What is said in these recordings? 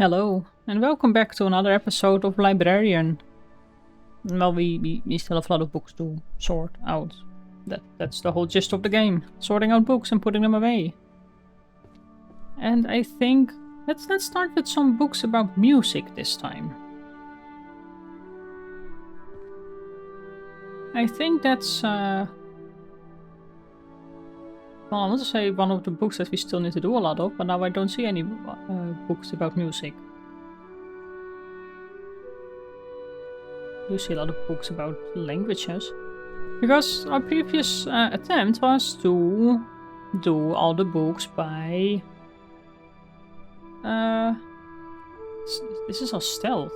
Hello, and welcome back to another episode of Librarian. Well, we still have a lot of books to sort out. That's the whole gist of the game. Sorting out books and putting them away. And I think... Let's start with some books about music this time. I think that's... Well, I want to say one of the books that we still need to do a lot of, but now I don't see any books about music. You see a lot of books about languages. Because our previous attempt was to do all the books by... This is all stealth.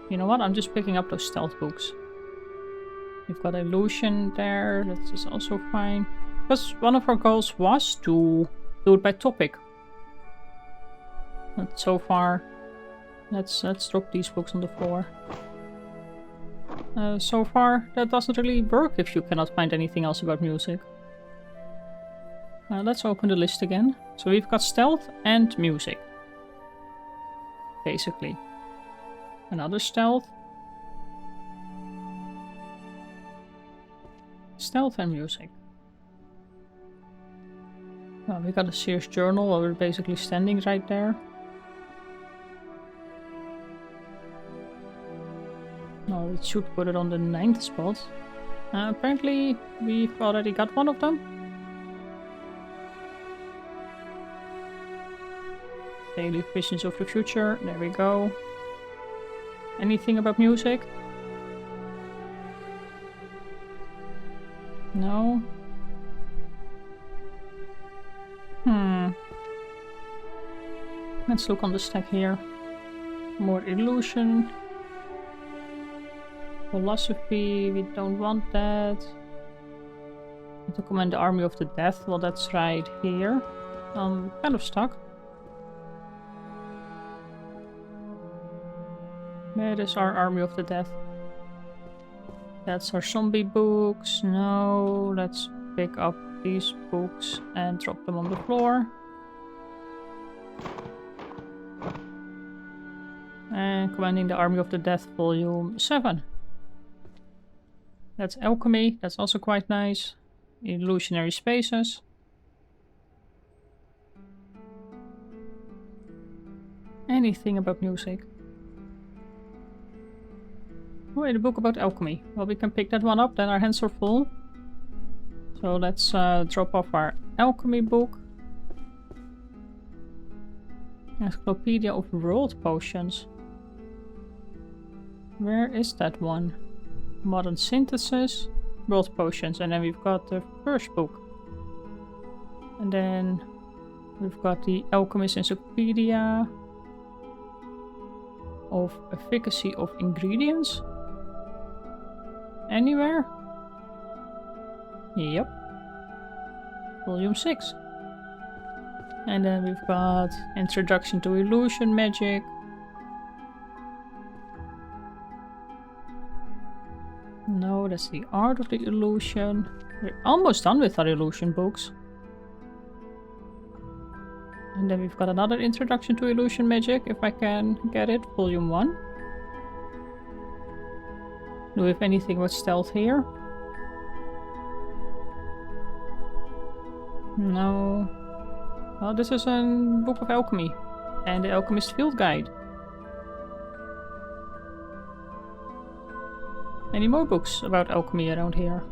You know what? I'm just picking up those stealth books. We've got illusion there. That is also fine. Because one of our goals was to do it by topic. But so far, let's drop these books on the floor. So far, that doesn't really work if you cannot find anything else about music. Let's open the list again. So we've got stealth and music. Basically. Another stealth. Stealth and music. We got a Sears journal where we're basically standing right there. No, it should put it on the 9th spot. Apparently, we've already got one of them. Daily Visions of the Future. There we go. Anything about music? No. Let's look on the stack here. More illusion. Philosophy, we don't want that. To command the army of the death, well that's right here. Kind of stuck. Where is our army of the death? That's our zombie books. No, let's pick up these books and drop them on the floor. And commanding the army of the death, volume 7. That's alchemy, that's also quite nice. Illusionary spaces. Anything about music. Wait, a book about alchemy. Well, we can pick that one up, then our hands are full. So let's drop off our alchemy book. Encyclopedia of World Potions. Where is that one? Modern Synthesis, World Potions, and then we've got the first book. And then we've got the Alchemist Encyclopedia of Efficacy of Ingredients. Anywhere? Yep. Volume 6. And then we've got Introduction to Illusion Magic. No, that's the Art of the Illusion. We're almost done with our illusion books. And then we've got another Introduction to Illusion Magic, if I can get it, Volume 1. Do we have anything with stealth here? No. Well, this is a book of alchemy. And the Alchemist Field Guide. Any more books about alchemy around here?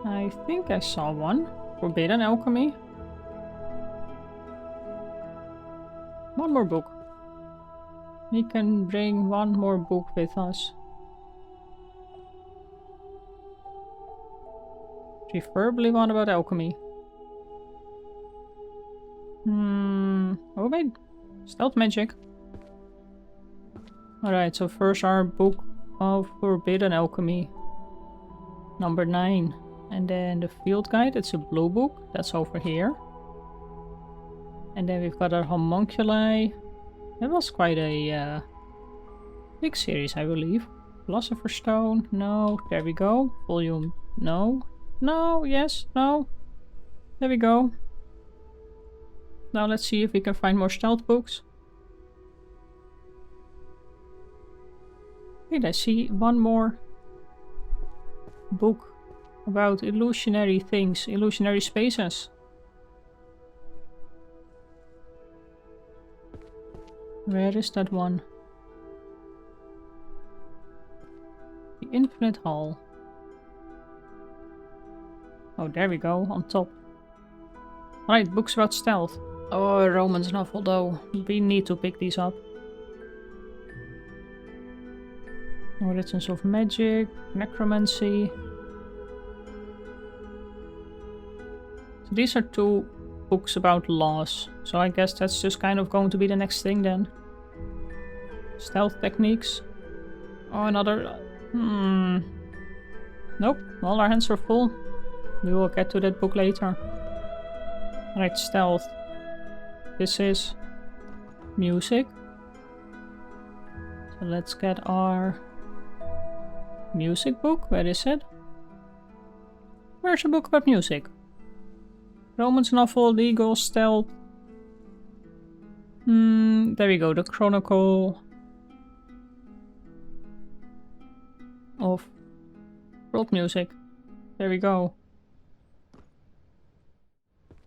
I think I saw one. Forbidden Alchemy. One more book. We can bring one more book with us. Preferably one about alchemy. Oh wait. Stealth magic. Alright, so first our book of Forbidden Alchemy. Number 9. And then the Field Guide, it's a blue book. That's over here. And then we've got our Homunculi. That was quite a big series, I believe. Philosopher's Stone. No. There we go. Volume. No. No. Yes. No. There we go. Now let's see if we can find more stealth books. Wait, I see one more book about illusionary things, illusionary spaces. Where is that one? The Infinite Hall. Oh, there we go, on top. Right, books about stealth. Oh, a romance novel though. We need to pick these up. Origins of Magic, Necromancy. So these are two books about laws. So I guess that's just kind of going to be the next thing then. Stealth techniques. Oh, another... Nope, all our hands are full. We will get to that book later. Right, stealth. This is music. So let's get our music book. Where is it? Where's a book about music? Romance novel, legal, stealth. There we go, the Chronicle of world music. There we go.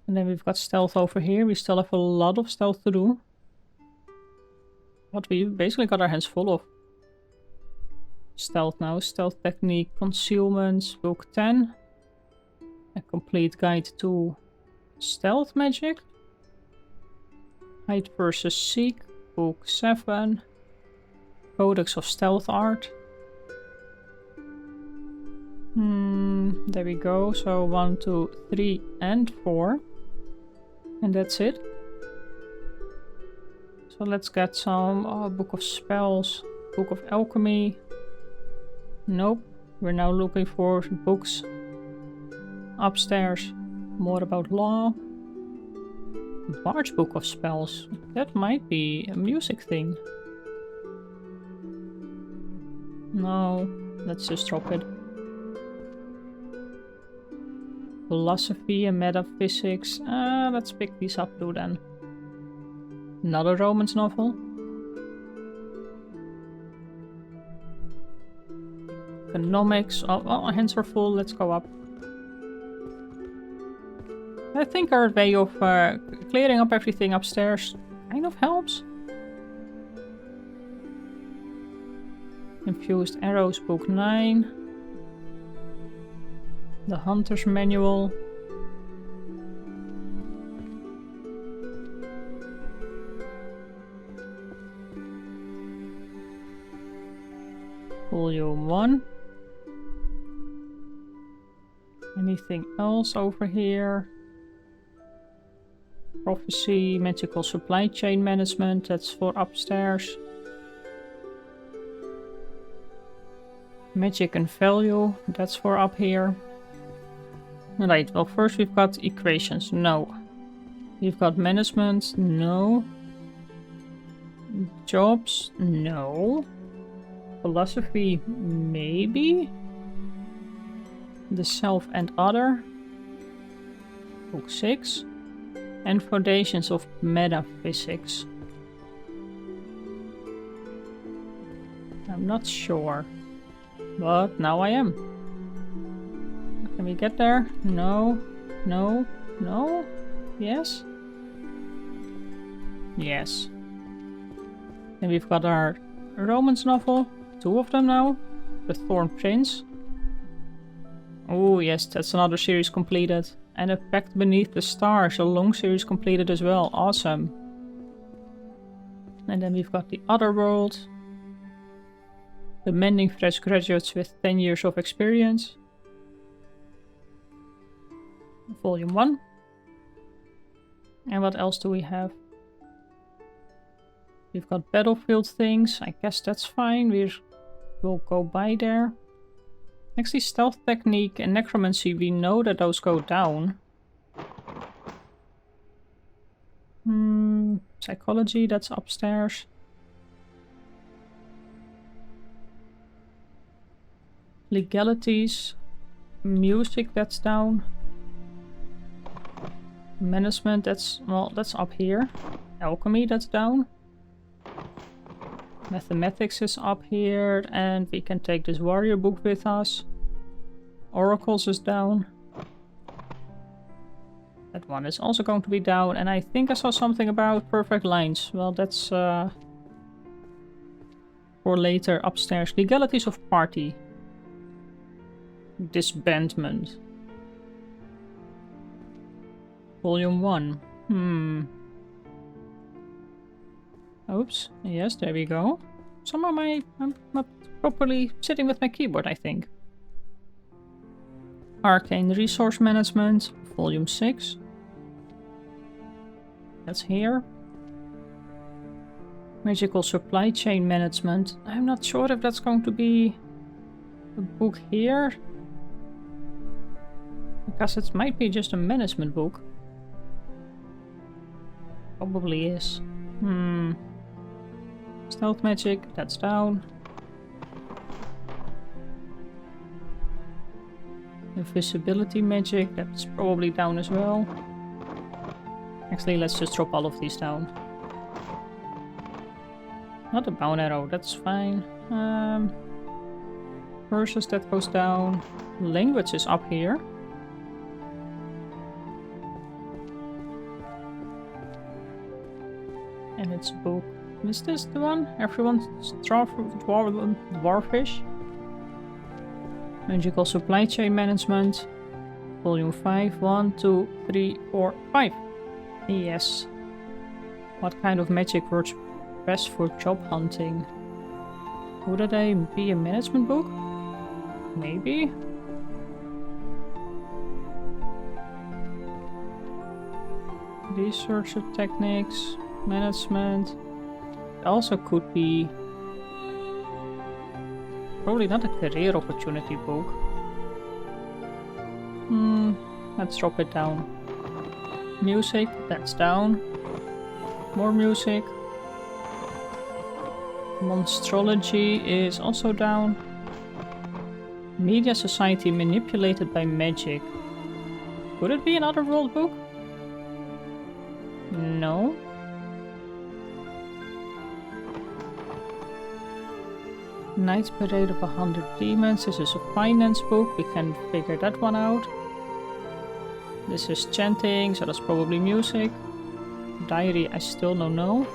And then we've got stealth over here. We still have a lot of stealth to do. But we basically got our hands full of stealth now. Stealth technique, concealments, book 10. A complete guide to stealth magic. Hide versus seek, book 7. Codex of stealth art. There we go. So 1, 2, 3 and 4. And that's it. So let's get some book of spells, book of alchemy. Nope. We're now looking for books upstairs. More about law. Large book of spells. That might be a music thing. No, let's just drop it. Philosophy and metaphysics. Let's pick these up too then. Another romance novel. Economics. Oh, well, our hands are full. Let's go up. I think our way of clearing up everything upstairs kind of helps. Infused Arrows, book 9. The Hunter's Manual. Volume 1. Anything else over here? Prophecy, Magical Supply Chain Management, that's for upstairs. Magic and Value, that's for up here. Right, well first we've got equations, no. We've got management, no. Jobs, no. Philosophy, maybe. The Self and Other, book 6. And Foundations of Metaphysics. I'm not sure, but now I am. Can we get there? No, no, no, yes, yes. And we've got our romance novel, 2 of them now, The Thorn Prince. Oh yes, that's another series completed. And A Pact Beneath the Stars, a long series completed as well. Awesome. And then we've got The Other World. The Mending Fresh Graduates with 10 years of experience. Volume 1. And what else do we have? We've got battlefield things. I guess that's fine. We'll go by there. Actually, stealth technique and necromancy, we know that those go down. Psychology, that's upstairs. Legalities. Music, that's down. Management, that's, well, that's up here. Alchemy, that's down. Mathematics is up here, and we can take this warrior book with us. Oracles is down. That one is also going to be down, and I think I saw something about perfect lines. Well, that's for later upstairs. Legalities of party. Disbandment. Volume 1. Oops. Yes, there we go. Somehow I'm not properly sitting with my keyboard, I think. Arcane Resource Management. Volume 6. That's here. Magical Supply Chain Management. I'm not sure if that's going to be a book here. Because it might be just a management book. Probably is. Stealth magic, that's down. Invisibility magic, that's probably down as well. Actually, let's just drop all of these down. Not a bow and arrow, that's fine. Versus, that goes down. Language is up here. And it's book. Is this the one? Everyone's dwarfish. Magical Supply Chain Management. Volume 5. 1, 2, 3, 4, 5. Yes. What kind of magic works best for job hunting? Would it be a management book? Maybe? Research techniques. Management. It also could be probably not a career opportunity book. Let's drop it down. Music, that's down. More music. Monstrology is also down. Media Society manipulated by magic. Could it be another world book? No. Knight's Parade of 100 Demons. This is a finance book. We can figure that one out. This is chanting, so that's probably music. Diary, I still don't know.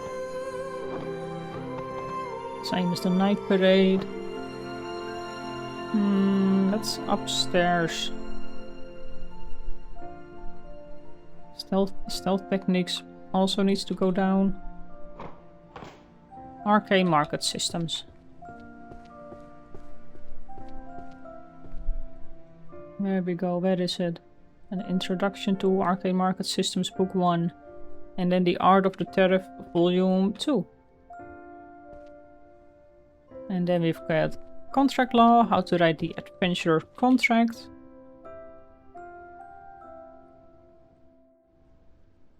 Same as the Night Parade. That's upstairs. Stealth techniques also needs to go down. Arcane Market Systems. There we go, where is it? An Introduction to Arcane Market Systems Book 1. And then The Art of the Tariff Volume 2. And then we've got Contract Law, how to write the Adventurer Contract.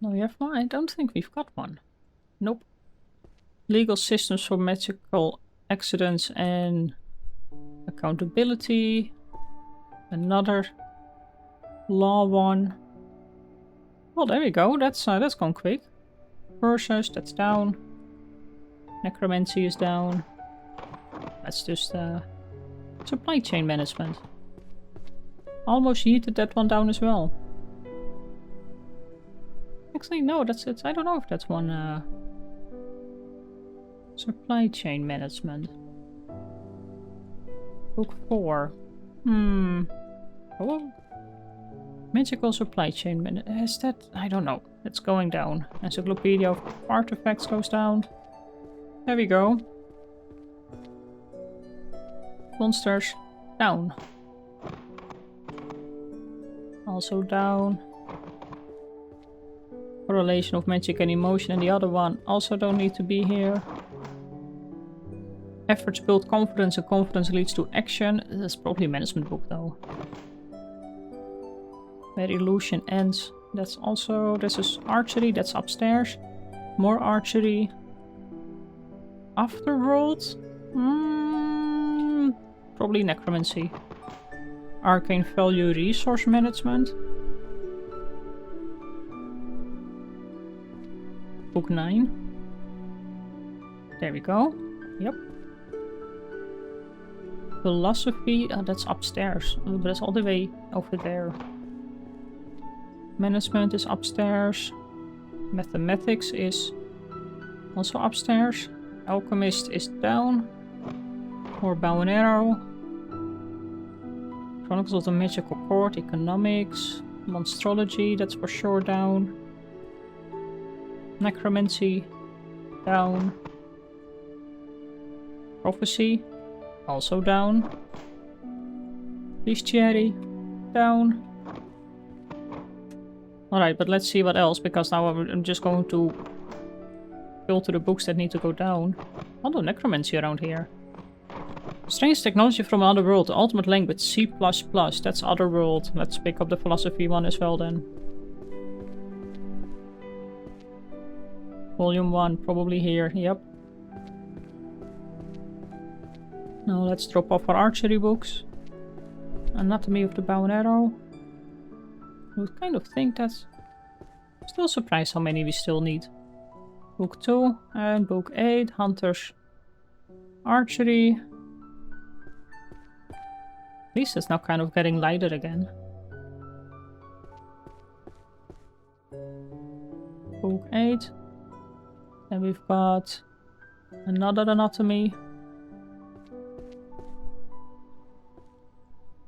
No, we have one? I don't think we've got one. Nope. Legal Systems for Magical Accidents and Accountability. Another law one. Well, there we go. That's gone quick. Versus, that's down. Necromancy is down. That's just supply chain management. Almost yeeted that one down as well. Actually, no, that's it. I don't know if that's one. Supply chain management. Book 4. Oh. Magical supply chain. Is that? I don't know. It's going down. Encyclopedia of Artifacts goes down. There we go. Monsters. Down. Also down. Correlation of magic and emotion and the other one also don't need to be here. Efforts build confidence and confidence leads to action. That's probably a management book though. Where illusion ends. That's also, this is archery, that's upstairs. More archery. Afterworld? Probably necromancy. Arcane value resource management. book 9. There we go. Yep. Philosophy, that's upstairs. But that's all the way over there. Management is upstairs. Mathematics is also upstairs. Alchemist is down. Or bow and arrow. Chronicles of the Magical Court, Economics, Monstrology, that's for sure down. Necromancy, down. Prophecy, also down. Bestiary, down. Alright, but let's see what else, because now I'm just going to filter the books that need to go down. Although necromancy around here. Strange technology from another world, the ultimate language, C++, that's other world. Let's pick up the philosophy one as well then. Volume 1, probably here, yep. Now let's drop off our archery books. Anatomy of the bow and arrow. I would kind of think that's... Still surprised how many we still need. Book 2 and book 8, Hunters. Archery. At least it's now kind of getting lighter again. Book 8. Then we've got another anatomy.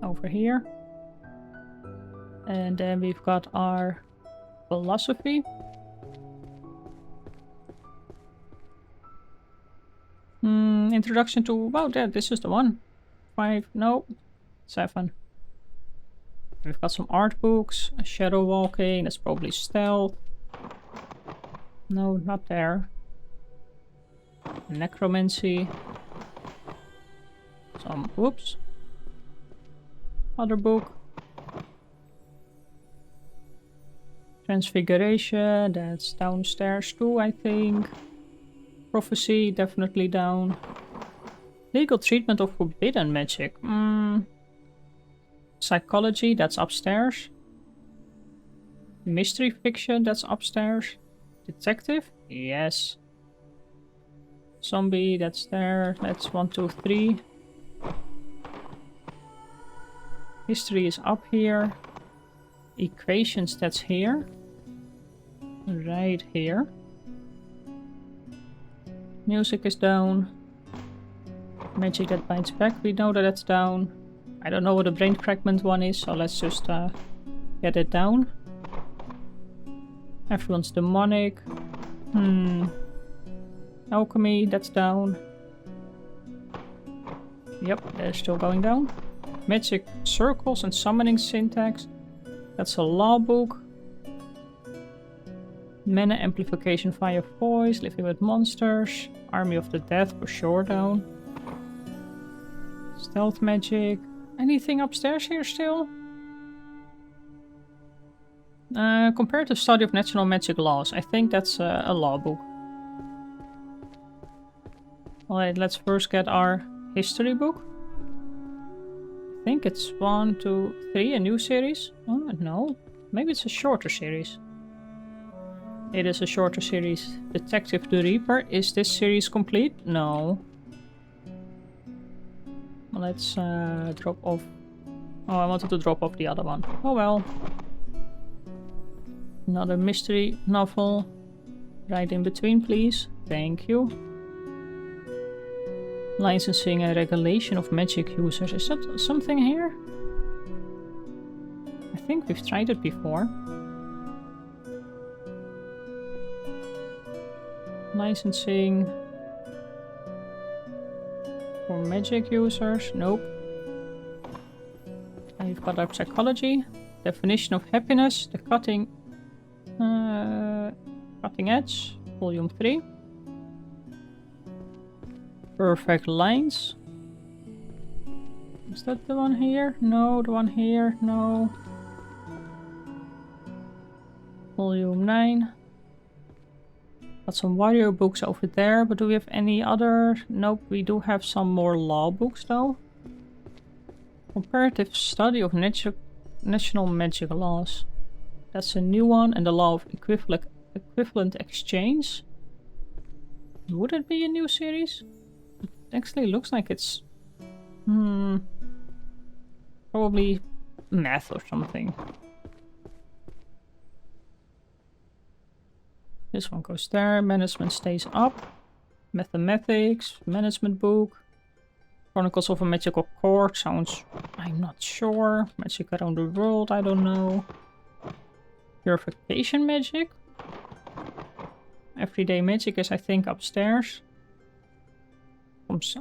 Over here. And then we've got our philosophy. Introduction to... Wow, this is the one. 5, no. 7. We've got some art books. Shadow walking, that's probably stealth. No, not there. Necromancy. Some... Whoops. Other book. Transfiguration, that's downstairs too, I think. Prophecy, definitely down. Legal treatment of forbidden magic. Psychology, that's upstairs. Mystery fiction, that's upstairs. Detective, yes. Zombie, that's there. That's 1, 2, 3. History is up here. Equations, that's here. Right here. Music is down. Magic that bites back, we know that that's down. I don't know what the brain fragment one is, so let's just get it down. Everyone's demonic. Alchemy, that's down. Yep, they're still going down. Magic circles and summoning syntax. That's a law book. Mana amplification via voice, living with monsters. Army of the Dead for sure down. Stealth magic. Anything upstairs here still? Comparative study of natural magic laws. I think that's a law book. Alright, let's first get our history book. I think it's 1, 2, 3, a new series. Oh, no. Maybe it's a shorter series. It is a shorter series. Detective the Reaper. Is this series complete? No. Let's drop off. Oh, I wanted to drop off the other one. Oh well. Another mystery novel. Right in between, please. Thank you. Licensing and regulation of magic users. Is that something here? I think we've tried it before. Licensing for magic users. Nope. And we've got our psychology. Definition of happiness. The cutting edge. Volume 3. Perfect lines. Is that the one here? No, the one here. No. Volume 9. Got some warrior books over there, but do we have any other? Nope, we do have some more law books though. Comparative study of national magic laws. That's a new one, and the law of Equivalent exchange. Would it be a new series? It actually looks like it's... probably math or something. This one goes there. Management stays up. Mathematics. Management book. Chronicles of a Magical Court sounds... I'm not sure. Magic around the world, I don't know. Purification magic. Everyday magic is, I think, upstairs.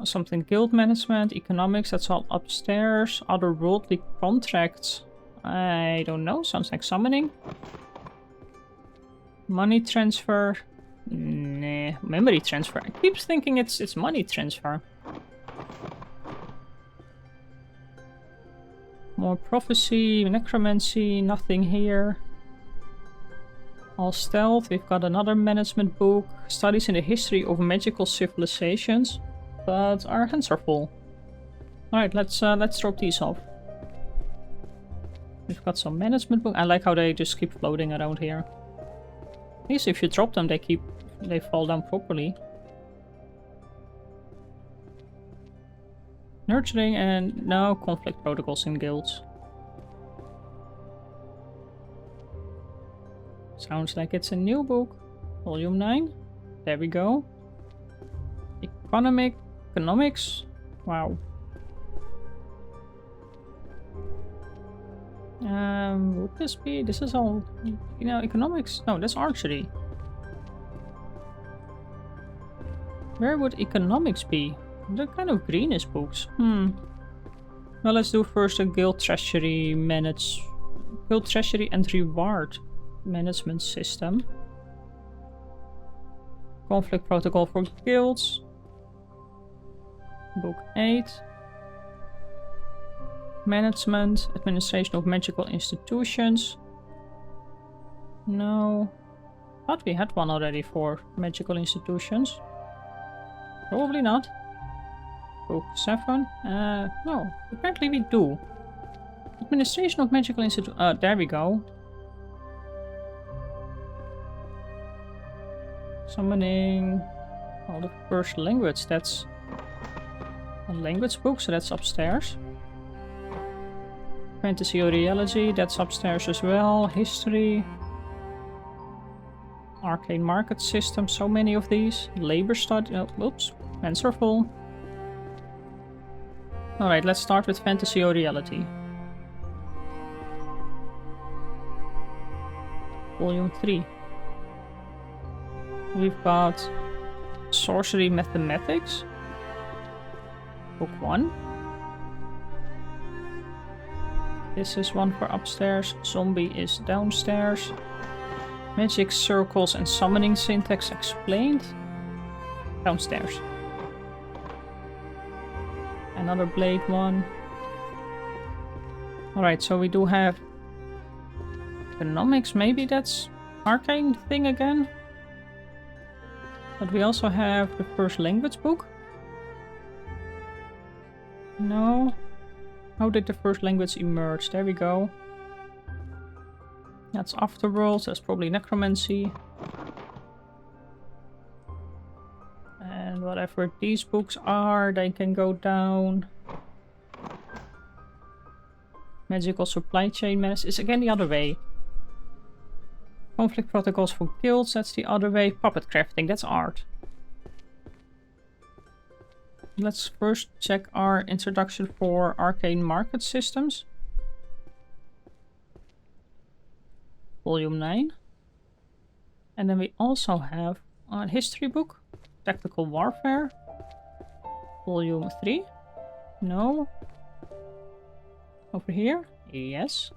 Something guild management, economics, that's all upstairs. Otherworldly contracts. I don't know, sounds like summoning. Money transfer. Nah, memory transfer. I keep thinking it's money transfer. More prophecy, necromancy, nothing here. All stealth, we've got another management book. Studies in the history of magical civilizations. But our hands are full. Alright, let's drop these off. We've got some management book. I like how they just keep floating around here. At least if you drop them, they fall down properly. Nurturing and no conflict protocols in guilds. Sounds like it's a new book. Volume 9. There we go. Economics. Wow. Would this be? This is all, you know, economics. No, that's archery. Where would economics be? They're kind of greenish books. Well, let's do first a guild treasury and reward management system. Conflict protocol for guilds. Book 8. Management, administration of magical institutions. No. Thought we had one already for magical institutions. Probably not. Book 7. No, apparently we do. Administration of magical institutions. There we go. Summoning. Oh, the first language. That's a language book, so that's upstairs. Fantasy or reality, that's upstairs as well. History. Arcane market system, so many of these. Labor study. Oh, oops, hands are full. Alright, let's start with fantasy or reality. Volume 3. We've got sorcery mathematics. Book 1. This is one for upstairs. Zombie is downstairs. Magic circles and summoning syntax explained. Downstairs. Another blade one. Alright, so we do have economics. Maybe that's arcane thing again. But we also have the first language book. No. How did the first language emerge? There we go. That's Afterworld. That's probably necromancy. And whatever these books are, they can go down. Magical supply chain menace is again the other way. Conflict protocols for guilds, that's the other way. Puppet crafting, that's art. Let's first check our introduction for arcane market systems. Volume 9. And then we also have a history book. Tactical warfare. Volume 3. No. Over here? Yes.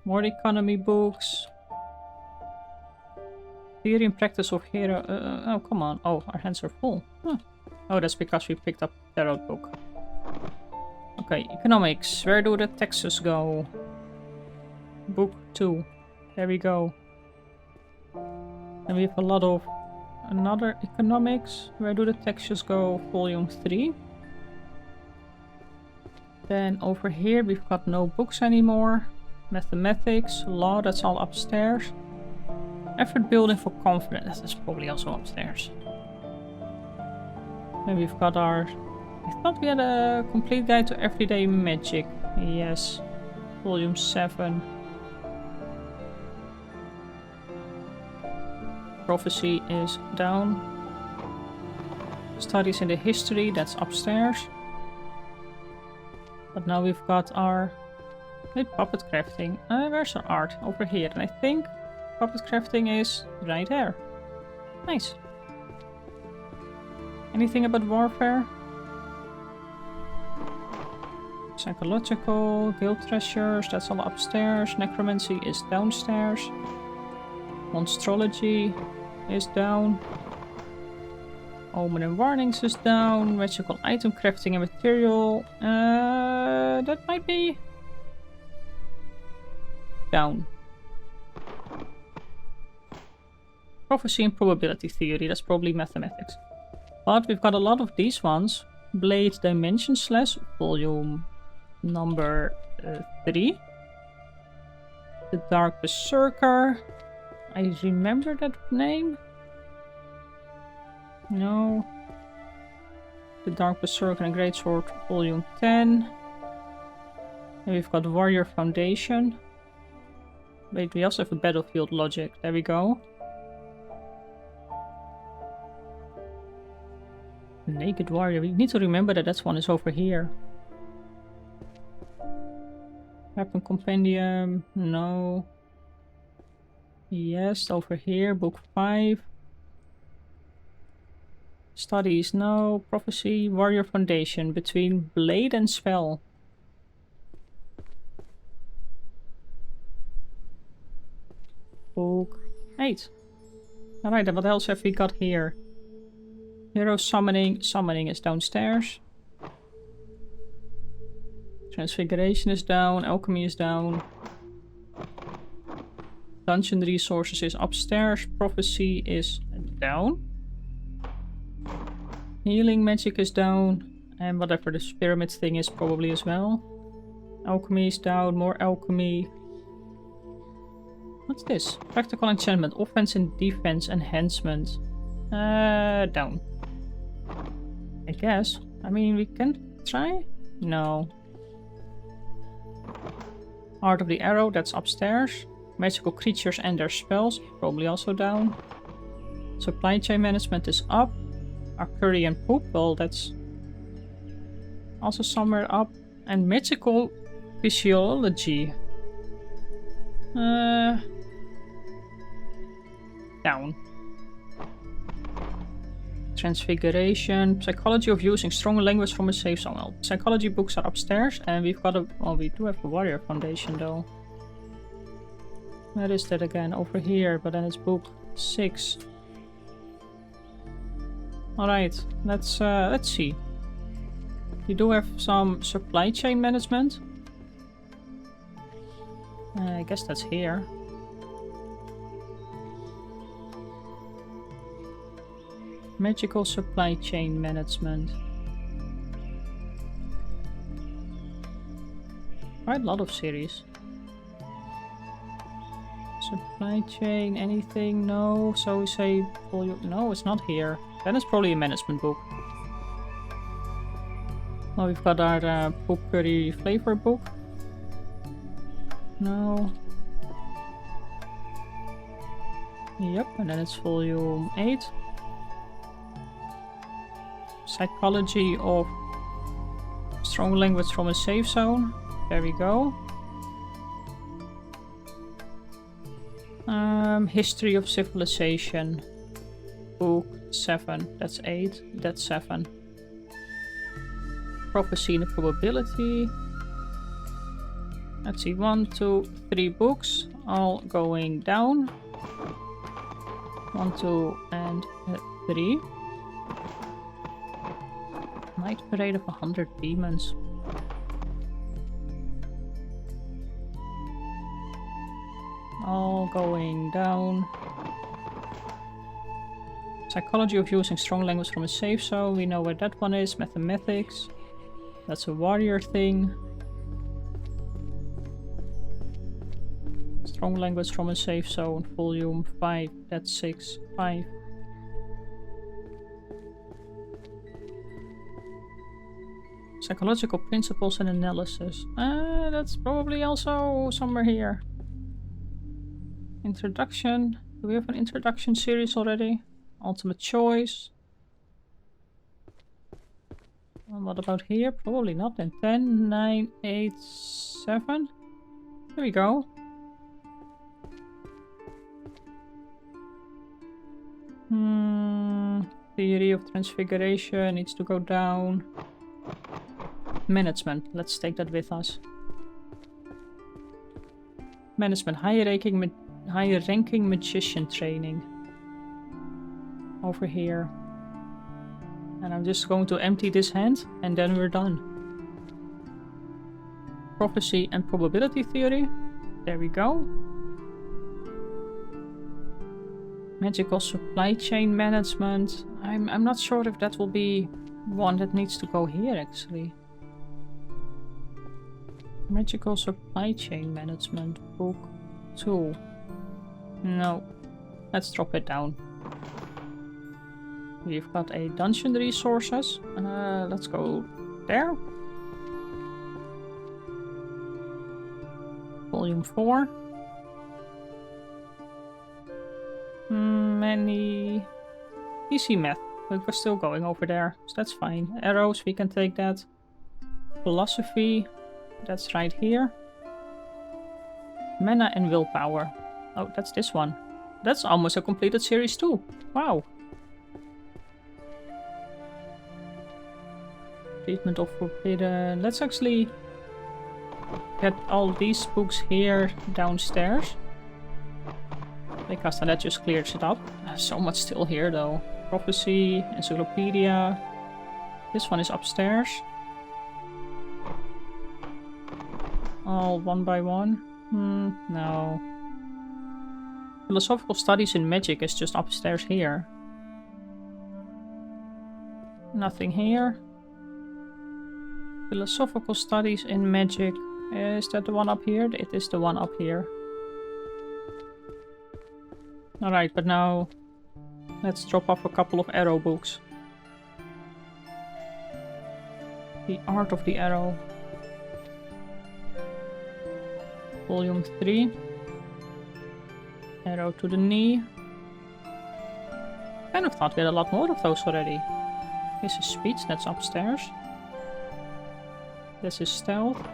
More economy books. Theory and practice of hero. Oh, come on. Oh, our hands are full. Huh. Oh, that's because we picked up the tarot book. Okay, economics. Where do the taxes go? Book 2. There we go. And we have a lot of another economics. Where do the taxes go? Volume 3. Then over here we've got no books anymore. Mathematics, law, that's all upstairs. Effort building for confidence. That's probably also upstairs. Then we've got our... I thought we had a complete guide to everyday magic. Yes. Volume 7. Prophecy is down. Studies in the history, that's upstairs. But now we've got our... Wait, puppet crafting. Where's our art? Over here. And I think puppet crafting is right there. Nice. Anything about warfare? Psychological, guild treasures, that's all upstairs. Necromancy is downstairs. Monstrology is down. Omen and warnings is down. Magical item crafting and material. That might be down. Prophecy and probability theory, that's probably mathematics. But we've got a lot of these ones. Blade Dimension Slash, volume number 3. The Dark Berserker. I remember that name. No. The Dark Berserker and Greatsword, volume 10. And we've got Warrior Foundation. Wait, we also have a Battlefield Logic. There we go. Naked Warrior. We need to remember that that one is over here. Weapon Compendium. No. Yes, over here. Book 5. Studies. No. Prophecy. Warrior Foundation. Between Blade and Spell. Book 8. Alright, then what else have we got here? Hero Summoning. Summoning is downstairs. Transfiguration is down. Alchemy is down. Dungeon Resources is upstairs. Prophecy is down. Healing Magic is down. And whatever this pyramid thing is probably as well. Alchemy is down. More Alchemy. What's this? Practical Enchantment. Offense and Defense Enhancement. Down. I guess. I mean, we can try? No. Art of the Arrow, that's upstairs. Magical Creatures and their Spells, probably also down. Supply Chain Management is up. Arcurian Poop, well, that's also somewhere up. And Magical Physiology. Down. Transfiguration, Psychology of using strong language from a safe zone. Well, psychology books are upstairs, and we've got a... Well, we do have a Warrior Foundation, though. Where is that again? Over here, but then it's book 6. Alright, let's see. We do have some supply chain management. I guess that's here. Magical Supply Chain Management. Quite a lot of series. Supply chain, anything? No. So we say volume. No, it's not here. Then it's probably a management book. Well, we've got our Poop Curry Flavor book. No. Yep, and then it's volume 8. Psychology of strong language from a safe zone. There we go. History of civilization. Book 7. That's 8. That's 7. Prophecy and probability. Let's see. 1, 2, 3 books. All going down. 1, 2, and 3. Night Parade of 100 Demons. All going down. Psychology of using strong language from a safe zone. We know where that one is. Mathematics. That's a warrior thing. Strong language from a safe zone. Volume 5. That's 6. 5. Psychological principles and analysis. That's probably also somewhere here. Introduction. Do we have an introduction series already? Ultimate choice. What about here? Probably not. Then 10, 9, 8, 7. There we go. Theory of transfiguration needs to go down. Management. Let's take that with us. Management. Higher ranking magician training. Over here. And I'm just going to empty this hand and then we're done. Prophecy and probability theory. There we go. Magical supply chain management. I'm not sure if that will be one that needs to go here actually. Magical supply chain management. Book 2. No. Let's drop it down. We've got a dungeon resources. Let's go there. Volume 4. Many easy math. But we're still going over there, so that's fine. Arrows, we can take that. Philosophy, that's right here. Mana and willpower. Oh, that's this one. That's almost a completed series too. Wow. Treatment of forbidden. Let's actually get all these books here downstairs. Because then that just clears it up. So much still here though. Prophecy, encyclopedia. This one is upstairs. All one by one. No. Philosophical studies in magic is just upstairs here. Nothing here. Philosophical studies in magic. Is that the one up here? It is the one up here. Alright, but now let's drop off a couple of arrow books. The Art of the Arrow. Volume 3. Arrow to the knee. Kind of thought we had a lot more of those already. This is speech, that's upstairs. This is stealth.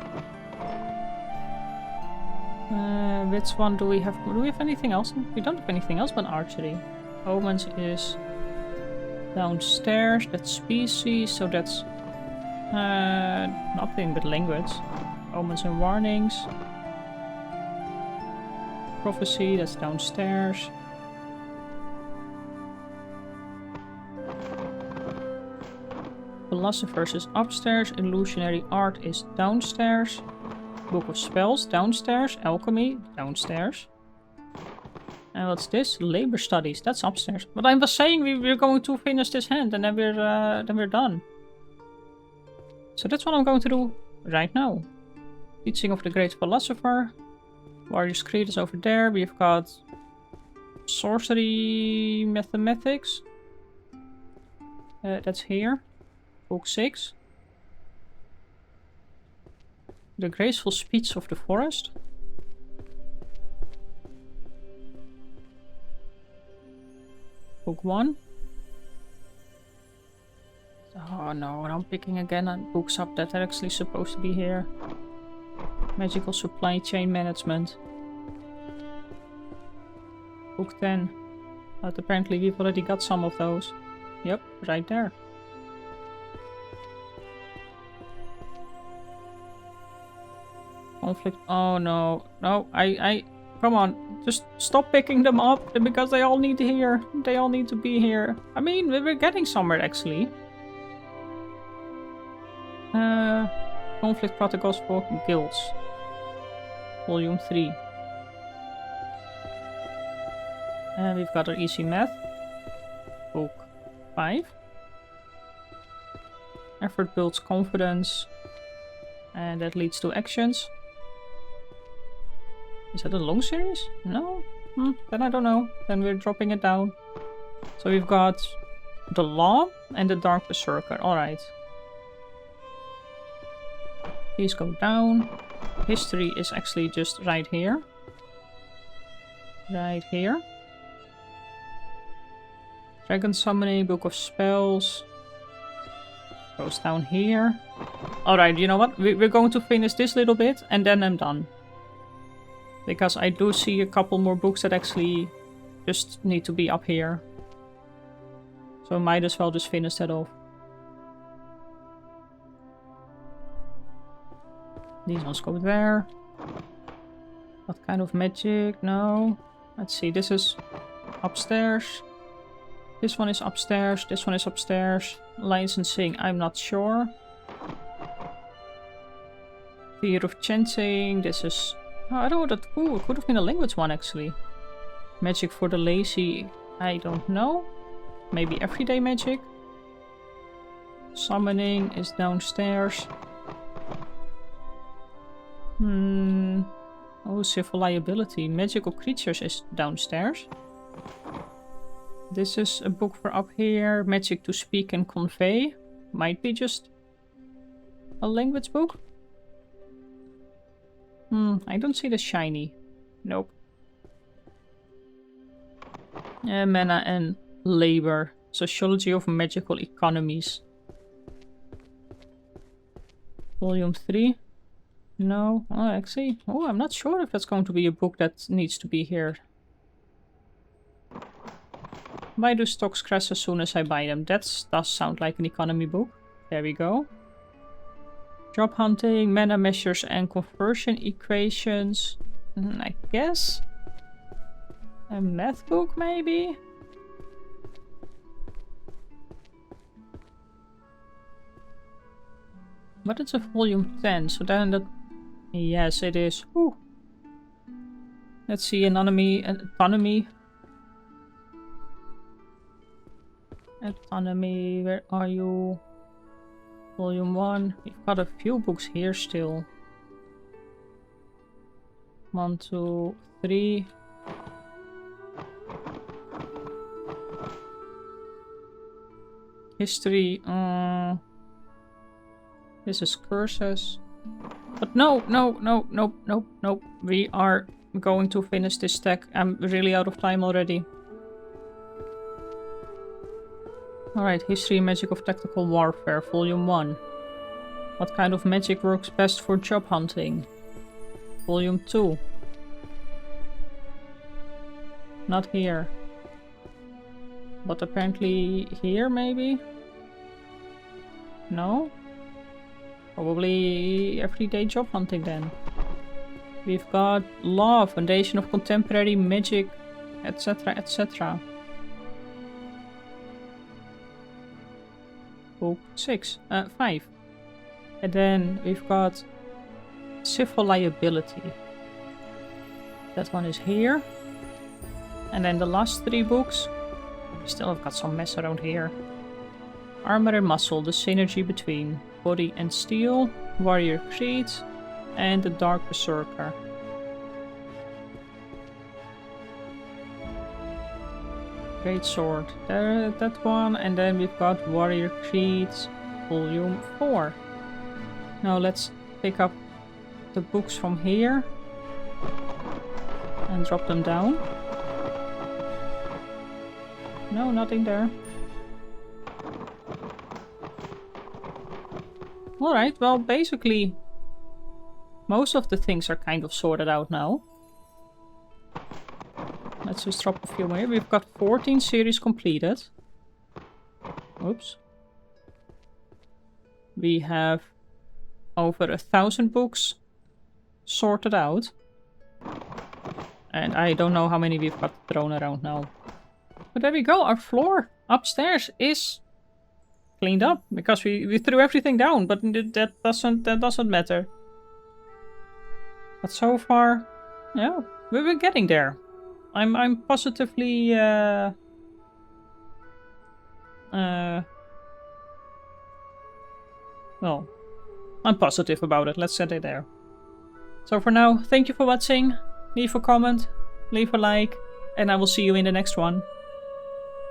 Which one do we have? Do we have anything else? We don't have anything else but archery. Omens is downstairs. That's species, so that's nothing but language. Omens and warnings. Prophecy, that's downstairs. Philosophers is upstairs. Illusionary art is downstairs. Book of Spells, downstairs. Alchemy, downstairs. And what's this? Labor studies, that's upstairs. But I was saying we're going to finish this hand and then we're done. So that's what I'm going to do right now. Teaching of the Great Philosopher. Warrior's Creed is over there. We've got Sorcery Mathematics. That's here. Book 6. The Graceful Speech of the Forest. Book 1. Oh no, I'm picking again on books up that are actually supposed to be here. Magical Supply Chain Management. Book 10. But apparently we've already got some of those. Yep, right there. Conflict. Oh no. No, come on. Just stop picking them up because they all need here. They all need to be here. I mean, we're getting somewhere actually. Conflict Protocols for Guilds. Volume 3. And we've got our easy math. Book 5. Effort builds confidence. And that leads to actions. Is that a long series? No? Then I don't know. Then we're dropping it down. So we've got the Law and the Dark Berserker. Alright. These go down. History is actually just right here. Right here. Dragon Summoning, Book of Spells. Goes down here. Alright, you know what? We're going to finish this little bit and then I'm done. Because I do see a couple more books that actually just need to be up here. So I might as well just finish that off. These ones go there. What kind of magic? No. Let's see, this is upstairs. This one is upstairs. This one is upstairs. Licensing, I'm not sure. Fear of Chanting. This is... Oh, I don't know that... Ooh, it could have been a language one actually. Magic for the lazy. I don't know. Maybe everyday magic. Summoning is downstairs. Oh, civil liability. Magical creatures is downstairs. This is a book for up here. Magic to speak and convey. Might be just a language book. I don't see the shiny. Nope. Mana and labor. Sociology of magical economies. Volume 3. No. Oh, actually. Oh, I'm not sure if that's going to be a book that needs to be here. Why do stocks crash as soon as I buy them? That does sound like an economy book. There we go. Job hunting, mana measures and conversion equations. I guess. A math book, maybe? But it's a volume 10, so then that... Yes, it is. Ooh. Let's see, autonomy. Autonomy, where are you? Volume 1. We've got a few books here still. 1, 2, 3. History. This is curses. But no. We are going to finish this stack. I'm really out of time already. Alright, History and Magic of Tactical Warfare, Volume 1. What kind of magic works best for job hunting? Volume 2. Not here. But apparently here, maybe? No? Probably everyday job hunting then. We've got Law, Foundation of Contemporary Magic, etc, etc. Book 5. And then we've got Civil Liability. That one is here. And then the last 3 books. We still have got some mess around here. Armor and Muscle, the synergy between Body and Steel, Warrior Creed, and the Dark Berserker. Great Sword, that one, and then we've got Warrior Creed, Volume 4. Now let's pick up the books from here and drop them down. No, nothing there. Alright, well, basically, most of the things are kind of sorted out now. Let's just drop a few more. We've got 14 series completed. Oops. We have over 1,000 books sorted out. And I don't know how many we've got thrown around now. But there we go, our floor upstairs is cleaned up because we threw everything down, but that doesn't matter. But so far, yeah, we're getting there. I'm positively well, I'm positive about it. Let's set it there. So for now, thank you for watching. leave a comment, leave a like, and I will see you in the next one.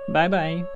Bye bye.